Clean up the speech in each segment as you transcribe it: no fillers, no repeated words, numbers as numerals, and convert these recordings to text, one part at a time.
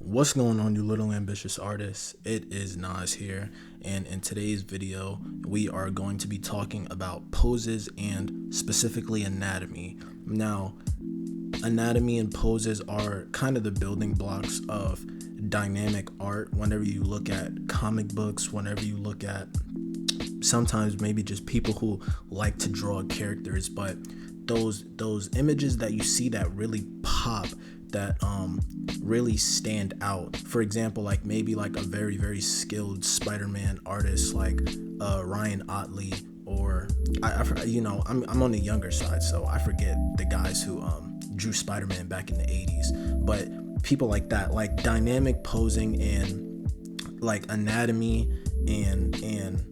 What's going on, you little ambitious artists? It is Nas here, and in today's video, we are going to be talking about poses and specifically anatomy. Now, anatomy and poses are kind of the building blocks of dynamic art. Whenever you look at comic books, whenever you look at sometimes maybe just people who like to draw characters, but those images that you see that really pop, that really stand out. For example, like maybe like a very skilled Spider-Man artist like Ryan Otley, or I'm on the younger side, so I forget the guys who drew Spider-Man back in the 80s, but people like that, like dynamic posing and like anatomy and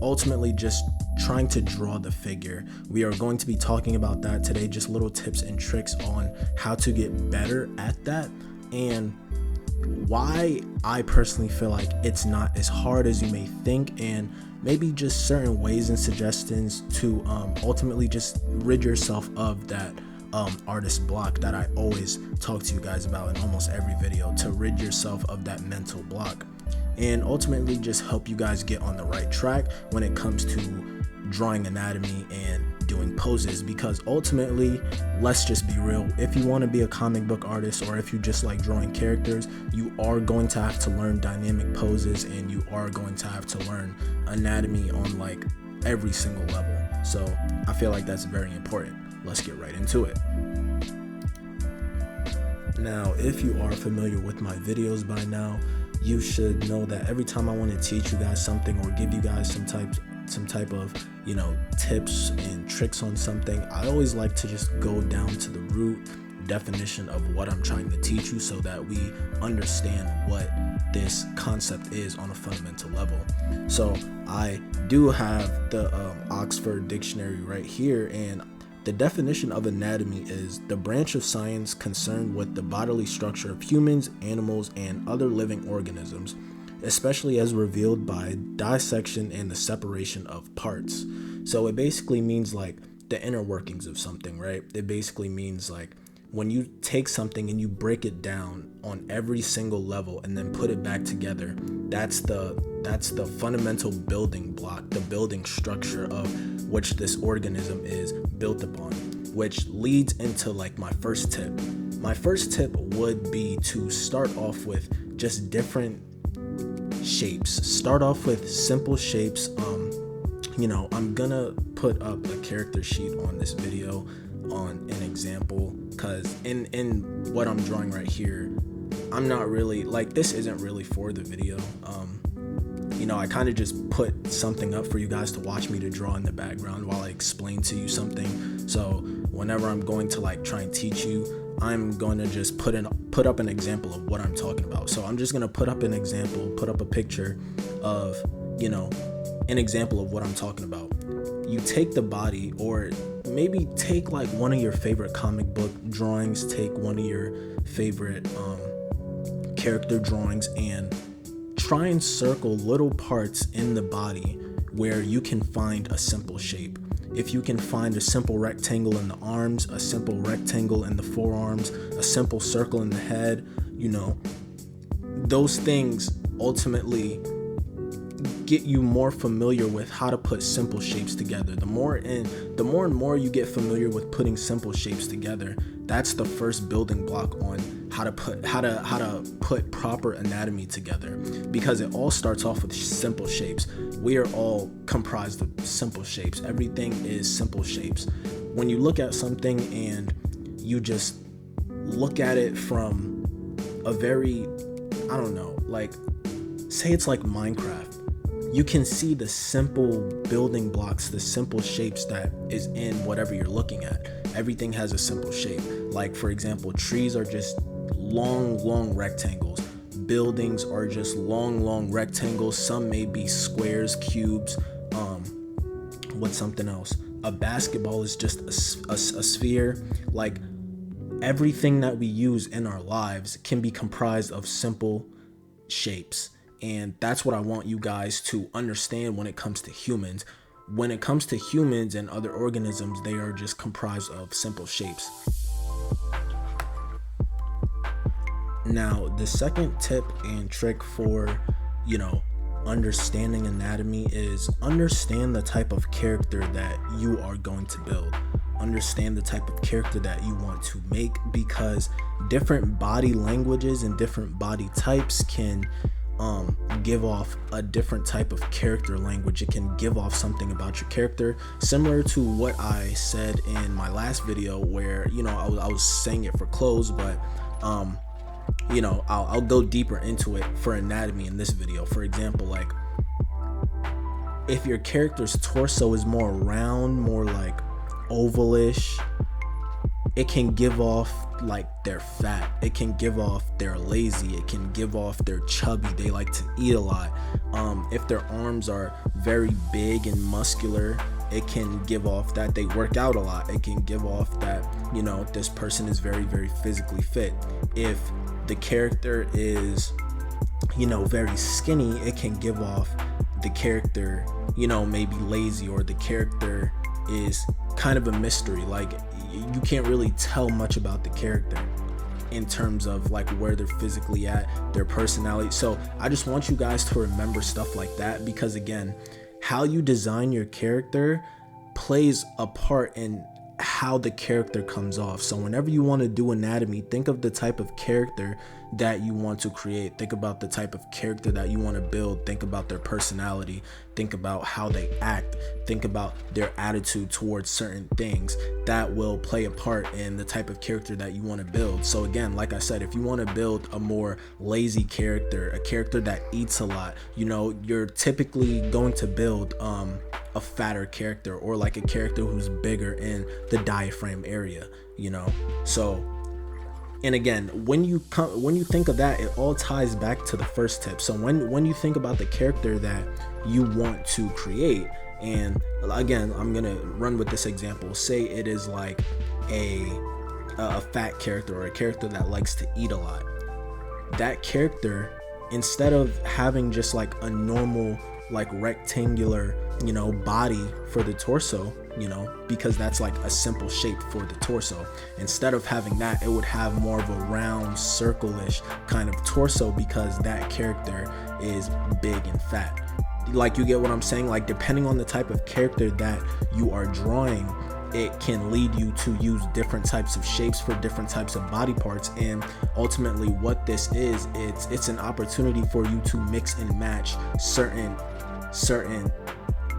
ultimately just trying to draw the figure. We are going to be talking about that today, just little tips and tricks on how to get better at that, and why I personally feel like it's not as hard as you may think, and maybe just certain ways and suggestions to ultimately just rid yourself of that artist block that I always talk to you guys about in almost every video, to rid yourself of that mental block and ultimately just help you guys get on the right track when it comes to drawing anatomy and doing poses. Because ultimately, let's just be real, if you want to be a comic book artist, or if you just like drawing characters, you are going to have to learn dynamic poses, and you are going to have to learn anatomy on like every single level. So I feel like that's very important. Let's get right into it. Now, if you are familiar with my videos by now, you should know that every time I want to teach you guys something or give you guys some type of tips and tricks on something, I always like to just go down to the root definition of what I'm trying to teach you, so that we understand what this concept is on a fundamental level. So I do have the Oxford Dictionary right here, and the definition of anatomy is the branch of science concerned with the bodily structure of humans, animals, and other living organisms, especially as revealed by dissection and the separation of parts. So it basically means like the inner workings of something, right? It basically means like when you take something and you break it down on every single level and then put it back together, that's the fundamental building block, the building structure of which this organism is built upon, which leads into like my first tip. My first tip would be to start off with just different shapes. Start off with simple shapes. I'm gonna put up a character sheet on this video on an example, because in what I'm drawing right here, I'm not really like, this isn't really for the video. I kind of just put something up for you guys to watch me to draw in the background while I explain to you something. So whenever I'm going to like try and teach you, I'm going to just put up an example of what I'm talking about. So I'm just going to put up an example, put up a picture of, an example of what I'm talking about. You take the body, or maybe take like one of your favorite comic book drawings, take one of your favorite character drawings, and try and circle little parts in the body where you can find a simple shape. If you can find a simple rectangle in the arms, a simple rectangle in the forearms, a simple circle in the head, those things ultimately get you more familiar with how to put simple shapes together. The more and more you get familiar with putting simple shapes together, that's the first building block on how to put proper anatomy together, because it all starts off with simple shapes. We are all comprised of simple shapes. Everything is simple shapes. When you look at something and you just look at it from a very, like say it's like Minecraft, you can see the simple building blocks, the simple shapes that is in whatever you're looking at. Everything has a simple shape. Like, for example, trees are just long rectangles. Buildings are just long rectangles. Some may be squares, cubes. What's something else? A basketball is just a sphere. Like, everything that we use in our lives can be comprised of simple shapes. And that's what I want you guys to understand when it comes to humans. When it comes to humans and other organisms, they are just comprised of simple shapes. Now, the second tip and trick for, you know, understanding anatomy is understand the type of character that you are going to build. Understand the type of character that you want to make, because different body languages and different body types can give off a different type of character language. It can give off something about your character, similar to what I said in my last video, where, you know, I was saying it for clothes, but you know, I'll go deeper into it for anatomy in this video. For example, like if your character's torso is more round, more like ovalish, it can give off like they're fat. It can give off they're lazy. It can give off they're chubby. They like to eat a lot. If their arms are very big and muscular, it can give off that they work out a lot. It can give off that, you know, this person is very, very physically fit. If the character is, you know, very skinny, it can give off the character, you know, maybe lazy, or the character is kind of a mystery. Like you can't really tell much about the character in terms of like where they're physically at, their personality. So I just want you guys to remember stuff like that, because again, how you design your character plays a part in how the character comes off. So whenever you want to do anatomy, think of the type of character that you want to create. Think about the type of character that you want to build. Think about their personality. Think about how they act. Think about their attitude towards certain things. That will play a part in the type of character that you want to build. So again, like I said, if you want to build a more lazy character, a character that eats a lot, you know, you're typically going to build a fatter character, or like a character who's bigger in the diaphragm area, you know. So, and again, when you think of that, it all ties back to the first tip. So when you think about the character that you want to create, and again, I'm gonna run with this example. Say it is like a fat character, or a character that likes to eat a lot. That character, instead of having just like a normal like rectangular, you know, body for the torso, you know, because that's like a simple shape for the torso. Instead of having that, it would have more of a round, circle-ish kind of torso, because that character is big and fat. Like, you get what I'm saying? Like, depending on the type of character that you are drawing, it can lead you to use different types of shapes for different types of body parts. And ultimately what this is, it's an opportunity for you to mix and match certain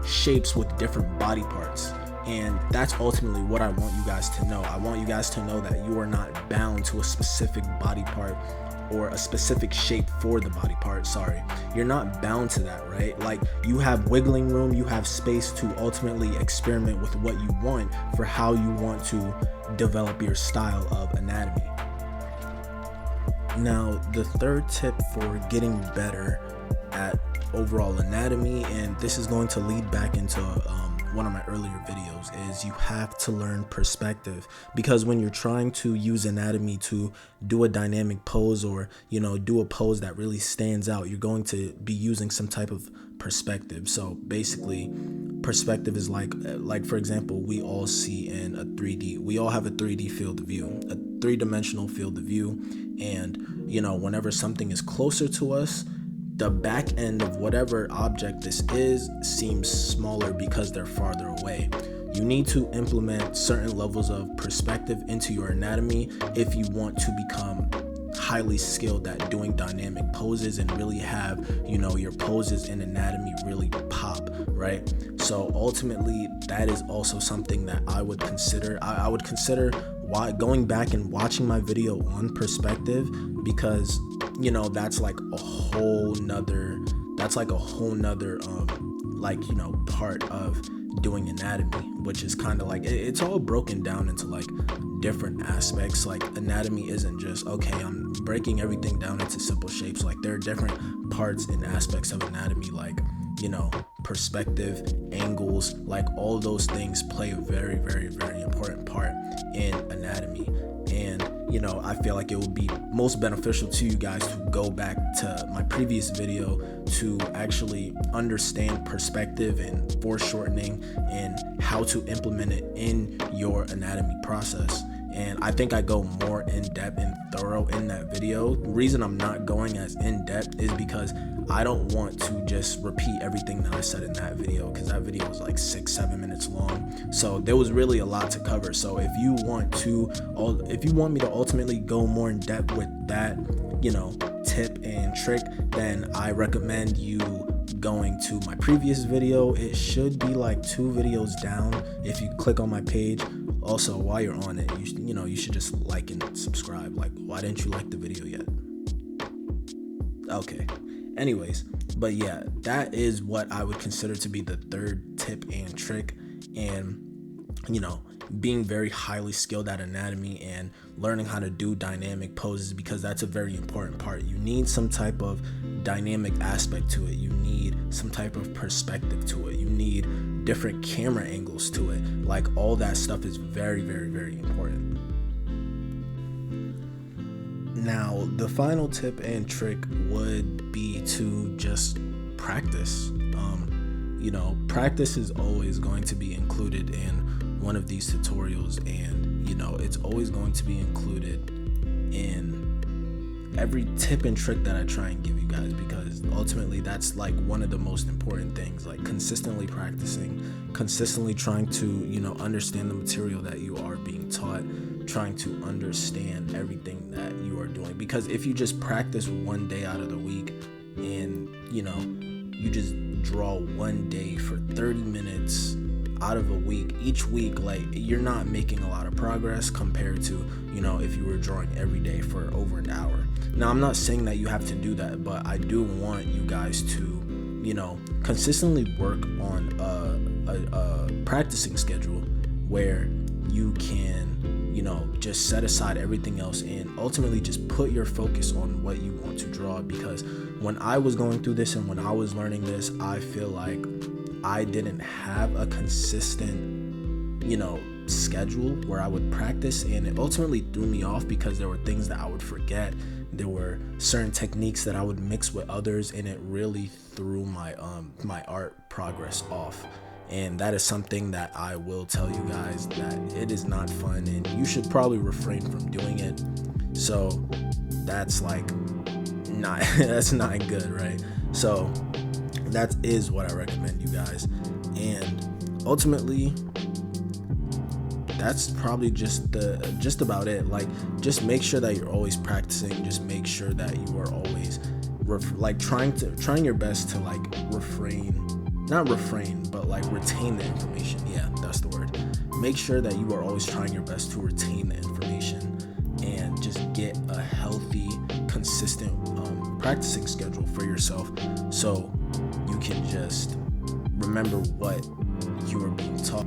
shapes with different body parts. And that's ultimately what I want you guys to know. I want you guys to know that you are not bound to a specific body part, or a specific shape for the body part. Sorry, you're not bound to that, right? Like, you have wiggling room, you have space to ultimately experiment with what you want for how you want to develop your style of anatomy. Now, the third tip for getting better at overall anatomy, and this is going to lead back into one of my earlier videos, is you have to learn perspective. Because when you're trying to use anatomy to do a dynamic pose, or, you know, do a pose that really stands out, you're going to be using some type of perspective. So basically, perspective is like for example, we all see in a 3D, we all have a 3D field of view, a three-dimensional field of view. And, you know, whenever something is closer to us, the back end of whatever object this is seems smaller because they're farther away. You need to implement certain levels of perspective into your anatomy if you want to become highly skilled at doing dynamic poses and really have, you know, your poses in anatomy really pop, right? So ultimately, that is also something that I would consider. I would consider going back and watching my video on perspective, because, you know, that's like a whole nother like, you know, part of doing anatomy, which is kind of like, it's all broken down into like different aspects. Like, anatomy isn't just, okay, I'm breaking everything down into simple shapes. Like, there are different parts and aspects of anatomy, like, you know, perspective, angles, like all those things play a very, very, very important part in anatomy. And, you know, I feel like it would be most beneficial to you guys to go back to my previous video to actually understand perspective and foreshortening and how to implement it in your anatomy process. and I think I go more in depth and thorough in that video. The reason I'm not going as in depth is because I don't want to just repeat everything that I said in that video, because that video was like 6-7 minutes long. So there was really a lot to cover. So if you want me to ultimately go more in depth with that, tip and trick, then I recommend you going to my previous video. It should be like 2 videos down if you click on my page. Also, while you're on it, you should just like and subscribe. Like, why didn't you like the video yet? Okay. Anyways, but yeah, that is what I would consider to be the third tip and trick. And being very highly skilled at anatomy and learning how to do dynamic poses, because that's a very important part. You need some type of dynamic aspect to it. You need some type of perspective to it. You need different camera angles to it. Like, all that stuff is very, very, very important. Now, the final tip and trick would be to just practice. Practice is always going to be included in one of these tutorials, and it's always going to be included in every tip and trick that I try and give you guys, because ultimately that's like one of the most important things. Like, consistently practicing, consistently trying to understand the material that you are being taught, trying to understand everything that you are doing. Because if you just practice one day out of the week, and you just draw one day for 30 minutes out of a week, each week, like, you're not making a lot of progress compared to if you were drawing every day for over an hour. Now, I'm not saying that you have to do that, but I do want you guys to consistently work on a practicing schedule where you can just set aside everything else and ultimately just put your focus on what you want to draw. Because when I was going through this and when I was learning this, I feel like I didn't have a consistent schedule where I would practice, and it ultimately threw me off because there were things that I would forget. There were certain techniques that I would mix with others, and it really threw my art progress off. And that is something that I will tell you guys that it is not fun, and you should probably refrain from doing it. So that's that's not good, right? So that is what I recommend you guys. And ultimately, that's probably just about it. Like, just make sure that you're always practicing. Just make sure that you are always trying your best to retain the information. Yeah, that's the word. Make sure that you are always trying your best to retain the information and just get a healthy, consistent practicing schedule for yourself, so you can just remember what you are being taught.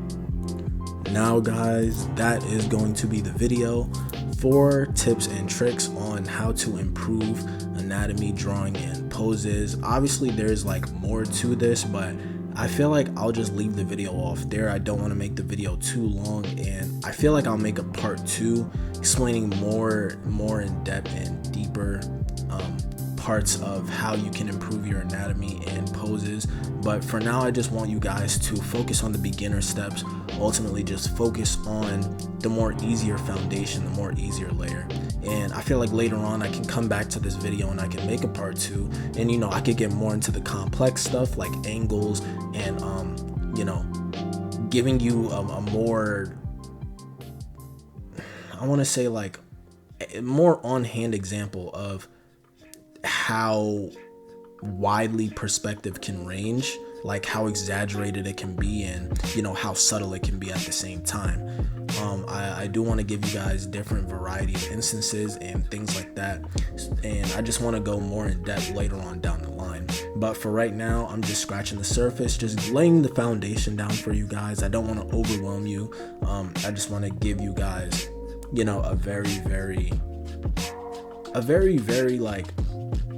Now, guys, that is going to be the video. 4 tips and tricks on how to improve anatomy, drawing, and poses. Obviously, there's more to this, but I feel like I'll just leave the video off there. I don't want to make the video too long, and I feel like I'll make a part 2 explaining more in depth and deeper parts of how you can improve your anatomy and poses. But for now, I just want you guys to focus on the beginner steps. Ultimately, just focus on the more easier foundation, the more easier layer. And I feel like later on I can come back to this video and I can make a part 2, and I could get more into the complex stuff like angles and giving you a more, I want to say, a more on-hand example of how widely perspective can range, like how exaggerated it can be, and how subtle it can be at the same time. I do want to give you guys different variety of instances and things like that, and I just want to go more in depth later on down the line. But for right now, I'm just scratching the surface, just laying the foundation down for you guys. I don't want to overwhelm you. I just want to give you guys a very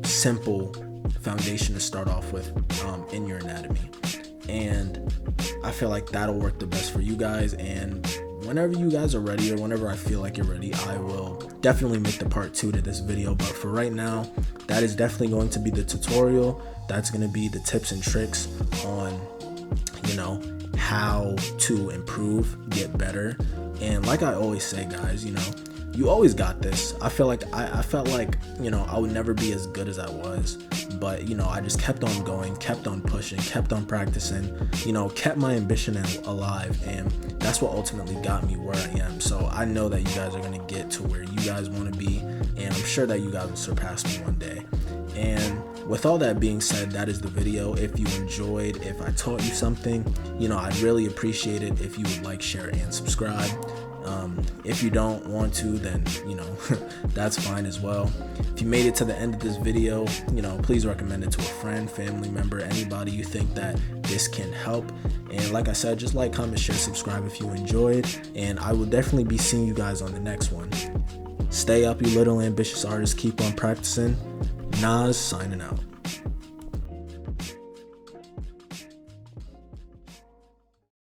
simple foundation to start off with in your anatomy, and I feel like that'll work the best for you guys. And whenever you guys are ready, or whenever I feel like you're ready, I will definitely make the part 2 to this video. But for right now, that is definitely going to be the tutorial. That's going to be the tips and tricks on how to improve, get better. And like I always say, guys, you always got this. I felt like I would never be as good as I was, but I just kept on going, kept on pushing, kept on practicing, kept my ambition alive, and that's what ultimately got me where I am. So I know that you guys are going to get to where you guys want to be, and I'm sure that you guys will surpass me one day. And with all that being said, that is the video. If you enjoyed, if I taught you something, I'd really appreciate it if you would like, share, and subscribe. If you don't want to, then that's fine as well. If you made it to the end of this video, please recommend it to a friend, family member, anybody you think that this can help. And like I said, just like, comment, share, subscribe if you enjoyed, and I will definitely be seeing you guys on the next one. Stay up, you little ambitious artists. Keep on practicing. Nas signing out.